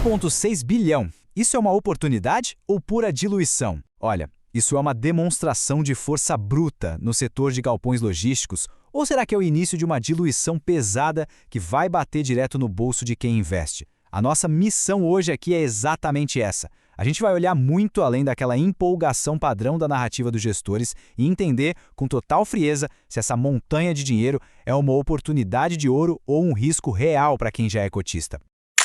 1,6 bilhão. Isso é uma oportunidade ou pura diluição? Olha, isso é uma demonstração de força bruta no setor de galpões logísticos, ou será que é o início de uma diluição pesada que vai bater direto no bolso de quem investe? A nossa missão hoje aqui é exatamente essa. A gente vai olhar muito além daquela empolgação padrão da narrativa dos gestores e entender com total frieza se essa montanha de dinheiro é uma oportunidade de ouro ou um risco real para quem já é cotista.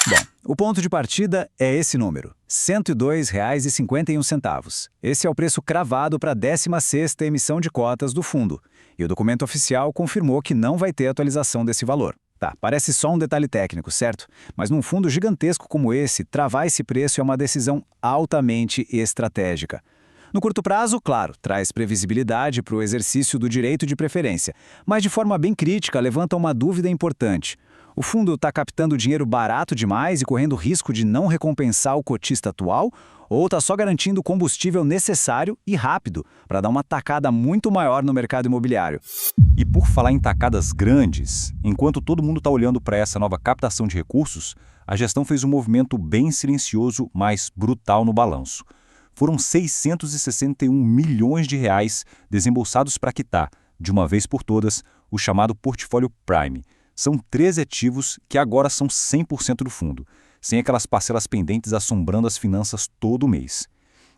Bom, o ponto de partida é esse número, R$ 102,51. Esse é o preço cravado para a 16ª emissão de cotas do fundo. E o documento oficial confirmou que não vai ter atualização desse valor. Tá, parece só um detalhe técnico, certo? Mas num fundo gigantesco como esse, travar esse preço é uma decisão altamente estratégica. No curto prazo, claro, traz previsibilidade para o exercício do direito de preferência, mas de forma bem crítica levanta uma dúvida importante. O fundo está captando dinheiro barato demais e correndo risco de não recompensar o cotista atual, ou está só garantindo o combustível necessário e rápido para dar uma tacada muito maior no mercado imobiliário? E por falar em tacadas grandes, enquanto todo mundo está olhando para essa nova captação de recursos, a gestão fez um movimento bem silencioso, mas brutal no balanço. Foram 661 milhões de reais desembolsados para quitar, de uma vez por todas, o chamado portfólio Prime. São 13 ativos que agora são 100% do fundo, sem aquelas parcelas pendentes assombrando as finanças todo mês.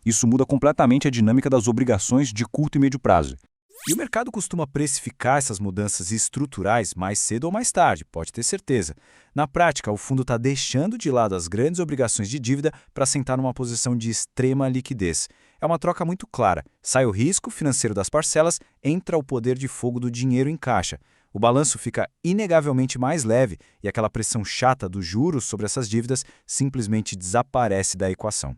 Isso muda completamente a dinâmica das obrigações de curto e médio prazo. E o mercado costuma precificar essas mudanças estruturais mais cedo ou mais tarde, pode ter certeza. Na prática, o fundo está deixando de lado as grandes obrigações de dívida para sentar numa posição de extrema liquidez. É uma troca muito clara. Sai o risco financeiro das parcelas, entra o poder de fogo do dinheiro em caixa. O balanço fica inegavelmente mais leve e aquela pressão chata dos juros sobre essas dívidas simplesmente desaparece da equação.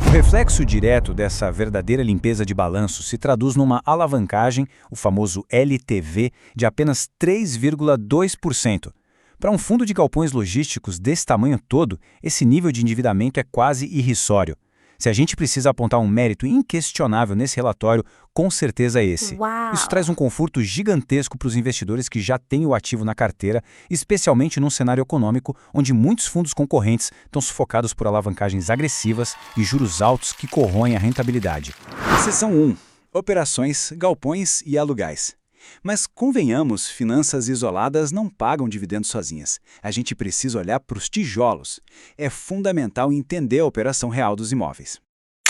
O reflexo direto dessa verdadeira limpeza de balanço se traduz numa alavancagem, o famoso LTV, de apenas 3,2%. Para um fundo de galpões logísticos desse tamanho todo, esse nível de endividamento é quase irrisório. Se a gente precisa apontar um mérito inquestionável nesse relatório, com certeza é esse. Uau. Isso traz um conforto gigantesco para os investidores que já têm o ativo na carteira, especialmente num cenário econômico onde muitos fundos concorrentes estão sufocados por alavancagens agressivas e juros altos que corroem a rentabilidade. Seção 1. Operações, galpões e alugais. Mas, convenhamos, finanças isoladas não pagam dividendos sozinhas. A gente precisa olhar para os tijolos. É fundamental entender a operação real dos imóveis.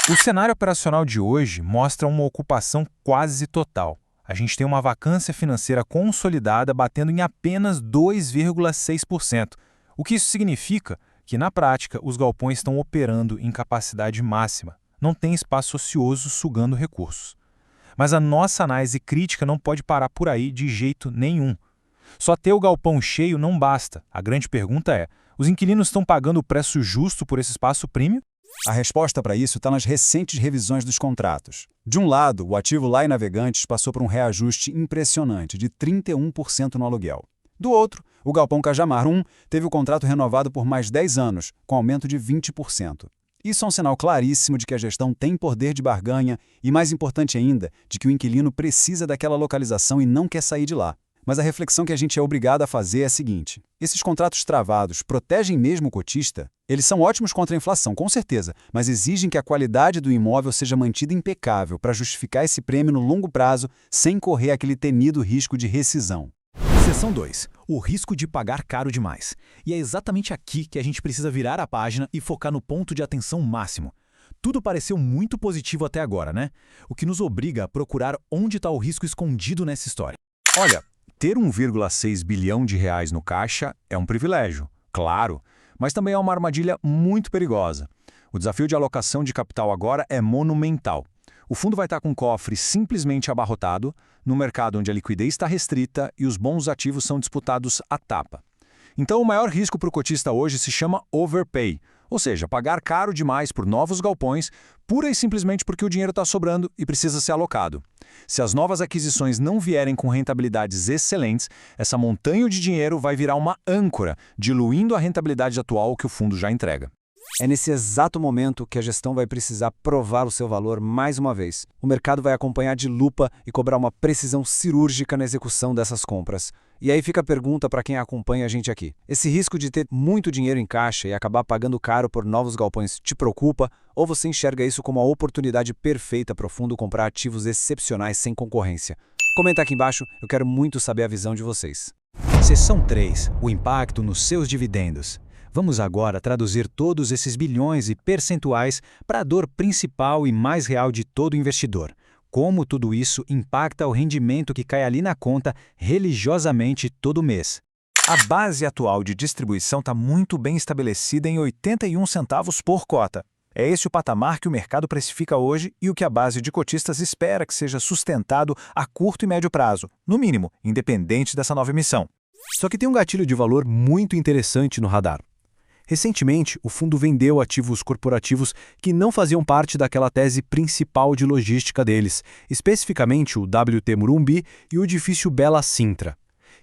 O cenário operacional de hoje mostra uma ocupação quase total. A gente tem uma vacância financeira consolidada batendo em apenas 2,6%. O que isso significa? Que, na prática, os galpões estão operando em capacidade máxima. Não tem espaço ocioso sugando recursos. Mas a nossa análise crítica não pode parar por aí de jeito nenhum. Só ter o galpão cheio não basta. A grande pergunta é, os inquilinos estão pagando o preço justo por esse espaço premium? A resposta para isso está nas recentes revisões dos contratos. De um lado, o ativo Lai Navegantes passou por um reajuste impressionante de 31% no aluguel. Do outro, o galpão Cajamar 1 teve o contrato renovado por mais 10 anos, com aumento de 20%. Isso é um sinal claríssimo de que a gestão tem poder de barganha e, mais importante ainda, de que o inquilino precisa daquela localização e não quer sair de lá. Mas a reflexão que a gente é obrigado a fazer é a seguinte: esses contratos travados protegem mesmo o cotista? Eles são ótimos contra a inflação, com certeza, mas exigem que a qualidade do imóvel seja mantida impecável para justificar esse prêmio no longo prazo sem correr aquele temido risco de rescisão. Seção 2. O risco de pagar caro demais. E é exatamente aqui que a gente precisa virar a página e focar no ponto de atenção máximo. Tudo pareceu muito positivo até agora, né? O que nos obriga a procurar onde está o risco escondido nessa história. Olha, ter 1,6 bilhão de reais no caixa é um privilégio, claro, mas também é uma armadilha muito perigosa. O desafio de alocação de capital agora é monumental. O fundo vai estar com o cofre simplesmente abarrotado, no mercado onde a liquidez está restrita e os bons ativos são disputados à tapa. Então o maior risco para o cotista hoje se chama overpay, ou seja, pagar caro demais por novos galpões, pura e simplesmente porque o dinheiro está sobrando e precisa ser alocado. Se as novas aquisições não vierem com rentabilidades excelentes, essa montanha de dinheiro vai virar uma âncora, diluindo a rentabilidade atual que o fundo já entrega. É nesse exato momento que a gestão vai precisar provar o seu valor mais uma vez. O mercado vai acompanhar de lupa e cobrar uma precisão cirúrgica na execução dessas compras. E aí fica a pergunta para quem acompanha a gente aqui. Esse risco de ter muito dinheiro em caixa e acabar pagando caro por novos galpões te preocupa? Ou você enxerga isso como a oportunidade perfeita para o fundo comprar ativos excepcionais sem concorrência? Comenta aqui embaixo, eu quero muito saber a visão de vocês. Seção 3. O impacto nos seus dividendos. Vamos agora traduzir todos esses bilhões e percentuais para a dor principal e mais real de todo investidor. Como tudo isso impacta o rendimento que cai ali na conta religiosamente todo mês. A base atual de distribuição está muito bem estabelecida em 81 centavos por cota. É esse o patamar que o mercado precifica hoje e o que a base de cotistas espera que seja sustentado a curto e médio prazo, no mínimo, independente dessa nova emissão. Só que tem um gatilho de valor muito interessante no radar. Recentemente, o fundo vendeu ativos corporativos que não faziam parte daquela tese principal de logística deles, especificamente o WT Morumbi e o edifício Bela Sintra.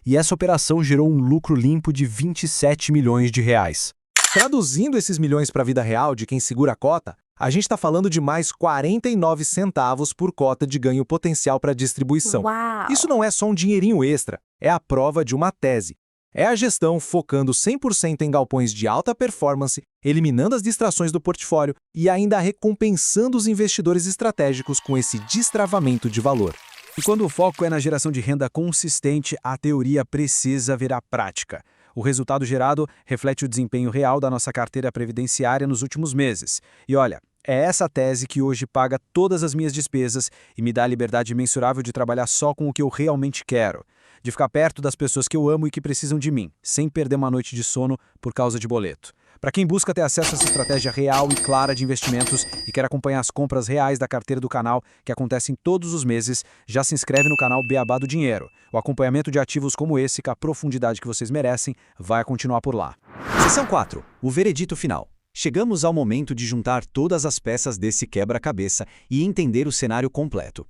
E essa operação gerou um lucro limpo de 27 milhões de reais. Traduzindo esses milhões para a vida real de quem segura a cota, a gente está falando de mais 49 centavos por cota de ganho potencial para distribuição. Uau! Isso não é só um dinheirinho extra, é a prova de uma tese. É a gestão focando 100% em galpões de alta performance, eliminando as distrações do portfólio e ainda recompensando os investidores estratégicos com esse destravamento de valor. E quando o foco é na geração de renda consistente, a teoria precisa virar prática. O resultado gerado reflete o desempenho real da nossa carteira previdenciária nos últimos meses. E olha, é essa tese que hoje paga todas as minhas despesas e me dá a liberdade imensurável de trabalhar só com o que eu realmente quero. De ficar perto das pessoas que eu amo e que precisam de mim, sem perder uma noite de sono por causa de boleto. Para quem busca ter acesso a essa estratégia real e clara de investimentos e quer acompanhar as compras reais da carteira do canal, que acontecem todos os meses, já se inscreve no canal Beabá do Dinheiro. O acompanhamento de ativos como esse, com a profundidade que vocês merecem, vai continuar por lá. Seção 4. O veredito final. Chegamos ao momento de juntar todas as peças desse quebra-cabeça e entender o cenário completo.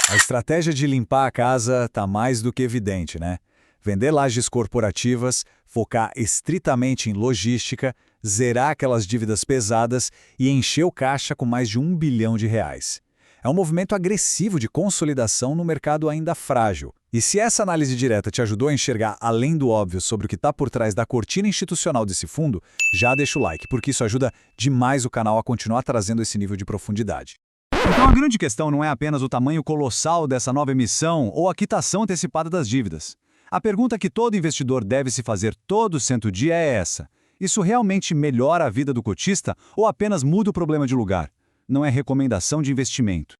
A estratégia de limpar a casa está mais do que evidente, né? Vender lajes corporativas, focar estritamente em logística, zerar aquelas dívidas pesadas e encher o caixa com mais de R$ 1 bilhão. É um movimento agressivo de consolidação no mercado ainda frágil. E se essa análise direta te ajudou a enxergar além do óbvio sobre o que está por trás da cortina institucional desse fundo, já deixa o like, porque isso ajuda demais o canal a continuar trazendo esse nível de profundidade. Então a grande questão não é apenas o tamanho colossal dessa nova emissão ou a quitação antecipada das dívidas. A pergunta que todo investidor deve se fazer todo santo dia é essa: isso realmente melhora a vida do cotista ou apenas muda o problema de lugar? Não é recomendação de investimento.